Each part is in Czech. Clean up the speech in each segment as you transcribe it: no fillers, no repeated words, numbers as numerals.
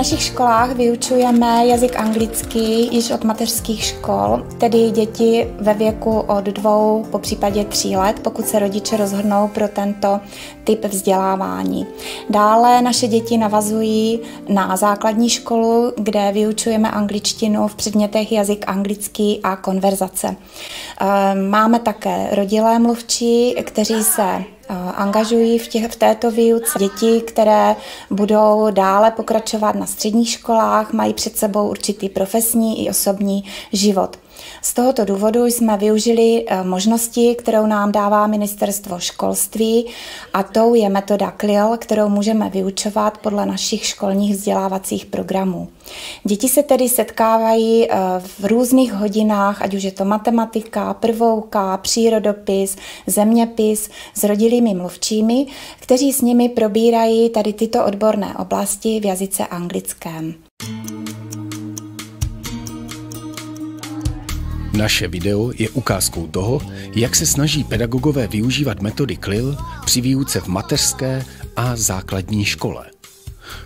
našich školách vyučujeme jazyk anglický již od mateřských škol, tedy děti ve věku od 2 po případě 3 let, pokud se rodiče rozhodnou pro tento typ vzdělávání. Dále naše děti navazují na základní školu, kde vyučujeme angličtinu v předmětech jazyk anglický a konverzace. Máme také rodilé mluvčí, kteří se angažují v této výuce. Děti, které budou dále pokračovat na středních školách, mají před sebou určitý profesní i osobní život. Z tohoto důvodu jsme využili možnosti, kterou nám dává Ministerstvo školství, a tou je metoda CLIL, kterou můžeme vyučovat podle našich školních vzdělávacích programů. Děti se tedy setkávají v různých hodinách, ať už je to matematika, prvouka, přírodopis, zeměpis, s rodilými mluvčími, kteří s nimi probírají tady tyto odborné oblasti v jazyce anglickém. Naše video je ukázkou toho, jak se snaží pedagogové využívat metody CLIL při výuce v mateřské a základní škole.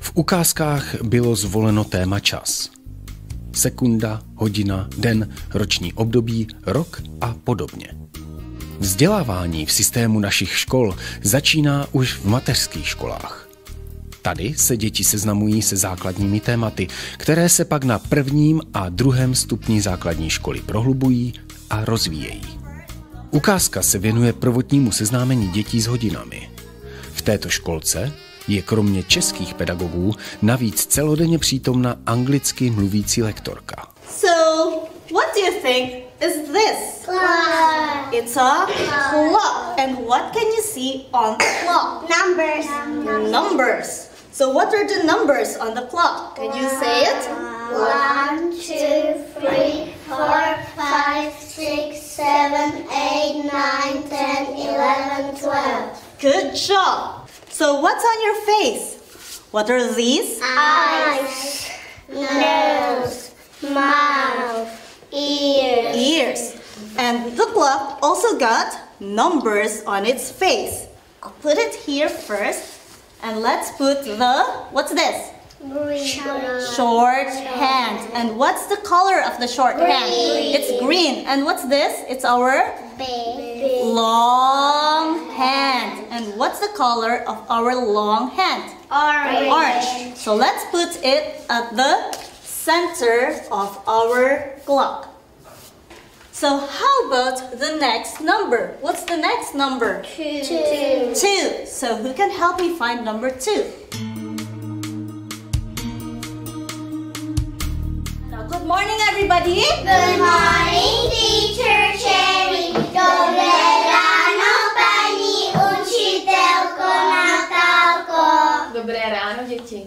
V ukázkách bylo zvoleno téma čas. Sekunda, hodina, den, roční období, rok a podobně. Vzdělávání v systému našich škol začíná už v mateřských školách. Tady se děti seznamují se základními tématy, které se pak na 1. a 2. stupni základní školy prohlubují a rozvíjejí. Ukázka se věnuje prvotnímu seznámení dětí s hodinami. V této školce je kromě českých pedagogů navíc celodenně přítomna anglicky mluvící lektorka. So, what do you think is this? Clock. It's a clock. And what can you see on the clock? Numbers. Numbers. So what are the numbers on the clock? Can you say it? 1, 2, 3, 4, 5, 6, 7, 8, 9, 10, 11, 12. Good job. So what's on your face? What are these? Eyes, nose, mouth, ears. Ears. And the clock also got numbers on its face. I'll put it here first. And let's put the, what's this? Short hand. And what's the color of the short hand? It's green. And what's this? It's our Big. long hand. And what's the color of our long hand? Orange. Orange. So let's put it at the center of our clock. So how about the next number? What's the next number? 2. 2. So who can help me find number 2? Now, good morning, everybody. Good morning, teacher Cherry. Dobré ráno, paní učitelko Natálko. Dobré ráno, děti.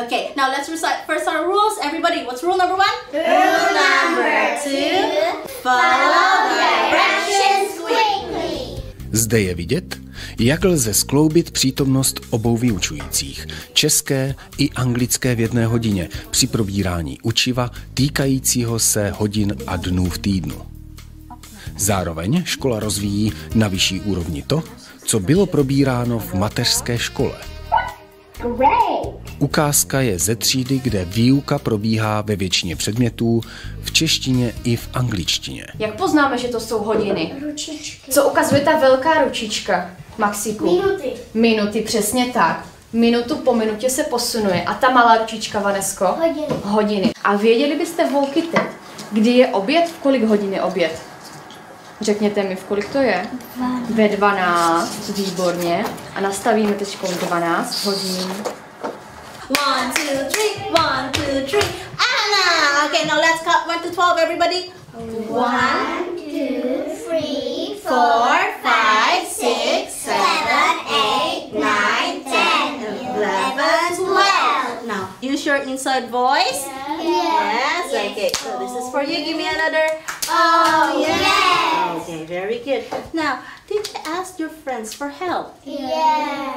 Okay, now let's recite first our rules. Everybody, what's rule number 1? Rule number 2. Follow directions quickly. Zde je vidět, jak lze skloubit přítomnost obou vyučujících, české i anglické v jedné hodině, při probírání učiva týkajícího se hodin a dnů v týdnu. Zároveň škola rozvíjí na vyšší úrovni to, co bylo probíráno v mateřské škole. Ukázka je ze třídy, kde výuka probíhá ve většině předmětů, v češtině i v angličtině. Jak poznáme, že to jsou hodiny? Ručičky. Co ukazuje ta velká ručička, Maxiku? Minuty. Minuty, přesně tak. Minutu po minutě se posunuje. A ta malá ručička, Vanesko? Hodiny. Hodiny. A věděli byste, holky, teď, kdy je oběd, v kolik hodin je oběd? Řekněte mi, v kolik to je? 12. Ve 12, výborně. A nastavíme teď 12 hodin. 1, 2, 3. 1, 2, 3. Anna! Okay, now let's count 1 to 12, everybody. 1, 2, 3, 4, 4, 5, 6, 7, 8, 9, 10, 11, 12. Now, use your inside voice. Yes, okay. So this is for you. Give me another. Oh, yes. Okay, very good. Now, did you ask your friends for help? Yes.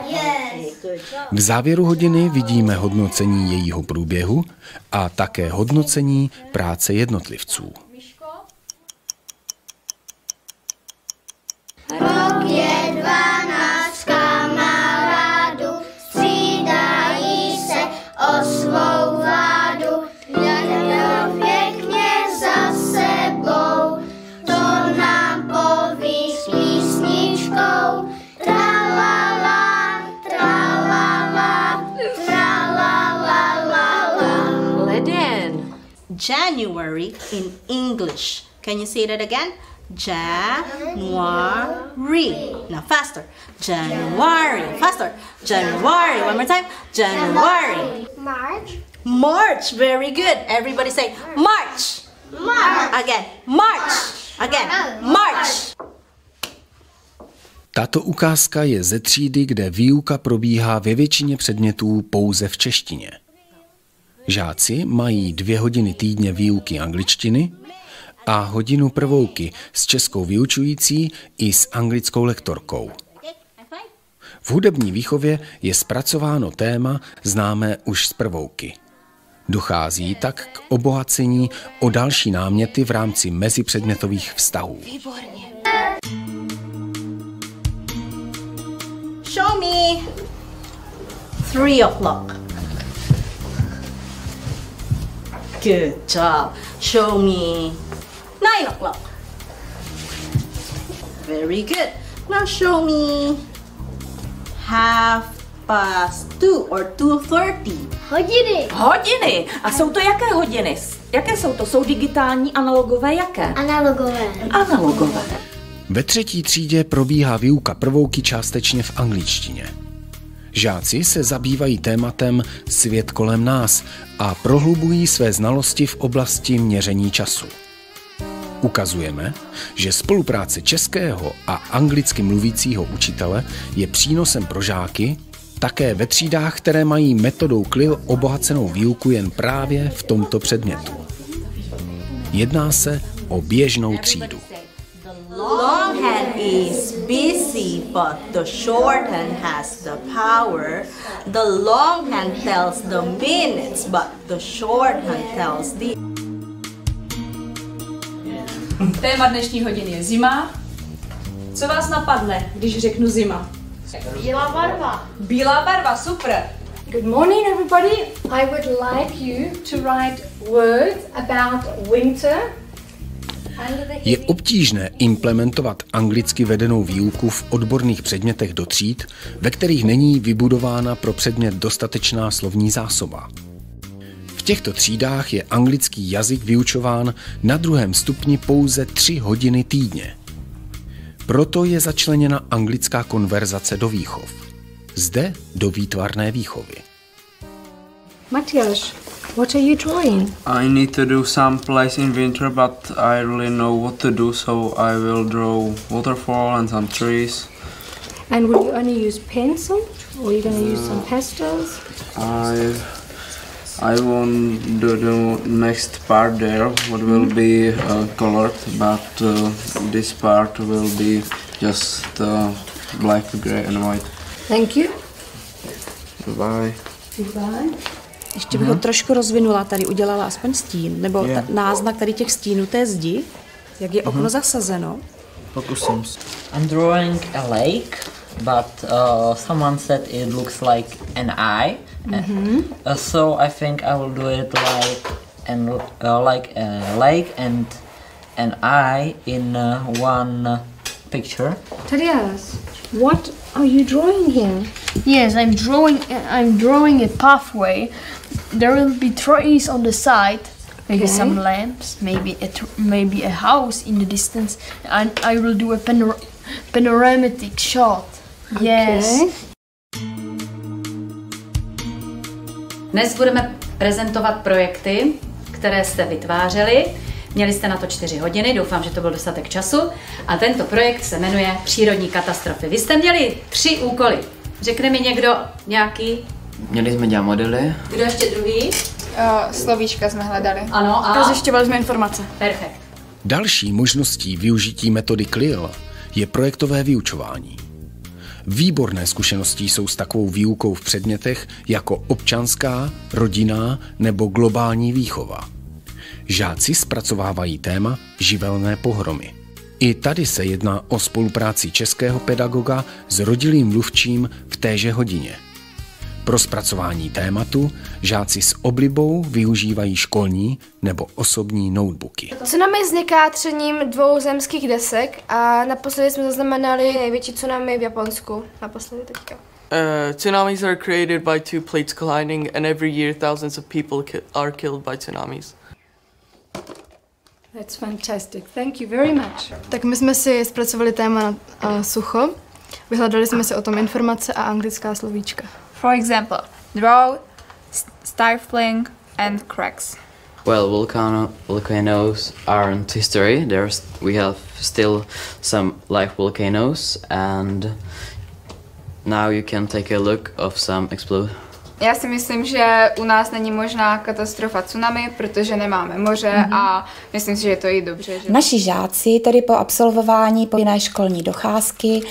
Okay, good. V závěru hodiny vidíme hodnocení jejího průběhu a také hodnocení práce jednotlivců. Rok je 12 kamarádů, střídají se, oslouvá January in English? Can you say that again? January. Now faster. January. Faster. January. One more time. January. March. March. Very good. Everybody say March. March. Again. March. Again. March. Tato ukázka je ze třídy, kde výuka probíhá ve většině předmětů pouze v češtině. Žáci mají 2 hodiny týdně výuky angličtiny a hodinu prvouky s českou vyučující i s anglickou lektorkou. V hudební výchově je zpracováno téma známé už z prvouky. Dochází tak k obohacení o další náměty v rámci mezipředmětových vztahů. Výborně. Show me 3 o'clock. Good job. Show me 9 o'clock. Very good. Now show me 2:30 or 2:30. Hodiny. Hodiny. A jsou to jaké hodiny? Jaké jsou to? Jsou digitální, analogové, jaké? Analogové. Analogové. Ve 3. třídě probíhá výuka prvouky částečně v angličtině. Žáci se zabývají tématem Svět kolem nás a prohlubují své znalosti v oblasti měření času. Ukazujeme, že spolupráce českého a anglicky mluvícího učitele je přínosem pro žáky také ve třídách, které mají metodou CLIL obohacenou výuku jen právě v tomto předmětu. Jedná se o běžnou třídu. Long hand is busy, but the short hand has the power. The long hand tells the minutes, but the short hand tells the... Téma dnešní hodiny je zima. Co vás napadne, když řeknu zima? Bílá barva. Bílá barva, super! Good morning everybody. I would like you to write words about winter. Je obtížné implementovat anglicky vedenou výuku v odborných předmětech do tříd, ve kterých není vybudována pro předmět dostatečná slovní zásoba. V těchto třídách je anglický jazyk vyučován na 2. stupni pouze 3 hodiny týdně. Proto je začleněna anglická konverzace do výchov. Zde do výtvarné výchovy. Matyáš, what are you drawing? I need to do some place in winter, but I really know what to do, so I will draw waterfall and some trees. And will you only use pencil or are you going to use some pastels? I want to do next part there, what will be colored, but this part will be just black, grey and white. Thank you. Bye. Goodbye. Ještě bych ho trošku rozvinula, tady udělala aspoň stín, nebo náznak tady těch stínů té zdi, jak je okno zasazeno. Pokusím se. I'm drawing a lake, but someone said it looks like an eye. So I think I will do it like a lake and an eye in one picture. Tadias, what are you drawing here? Yes, I'm drawing a pathway. There will be trees on the side, maybe some lamps, maybe a house in the distance, and I will do a panoramic shot. Yes. Dnes budeme prezentovat projekty, které jste vytvářeli. Měli jste na to 4 hodiny, doufám, že to byl dostatek času. A tento projekt se jmenuje Přírodní katastrofy. Vy jste měli 3 úkoly. Řekne mi někdo nějaký? Měli jsme dělat modely. Kdo ještě druhý? Slovíčka jsme hledali. Ano, a Rozjišťovali jsme informace. perfekt. Další možností využití metody CLIL je projektové vyučování. Výborné zkušenosti jsou s takovou výukou v předmětech jako občanská, rodinná nebo globální výchova. Žáci zpracovávají téma živelné pohromy. I tady se jedná o spolupráci českého pedagoga s rodilým mluvčím v téže hodině. Pro zpracování tématu žáci s oblibou využívají školní nebo osobní notebooky. Tsunami vzniká třením 2 zemských desek a naposledy jsme zaznamenali největší tsunami v Japonsku. Naposledy teďka. Tsunamis are created by 2 plates colliding, and every year thousands of people are killed by tsunamis. That's fantastic. Thank you very much. Tak my jsme si zpracovali téma na sucho. Vyhledali jsme si o tom informace a anglická slovíčka. For example, drought, stifling and cracks. Well, volcanoes aren't history. We have still some live volcanoes, and now you can take a look of some explode. Já si myslím, že u nás není možná katastrofa tsunami, protože nemáme moře a myslím si, že je to i dobře. Že... Naši žáci tedy po absolvování povinné školní docházky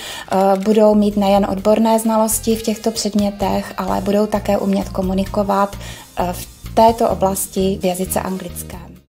budou mít nejen odborné znalosti v těchto předmětech, ale budou také umět komunikovat v této oblasti v jazyce anglickém.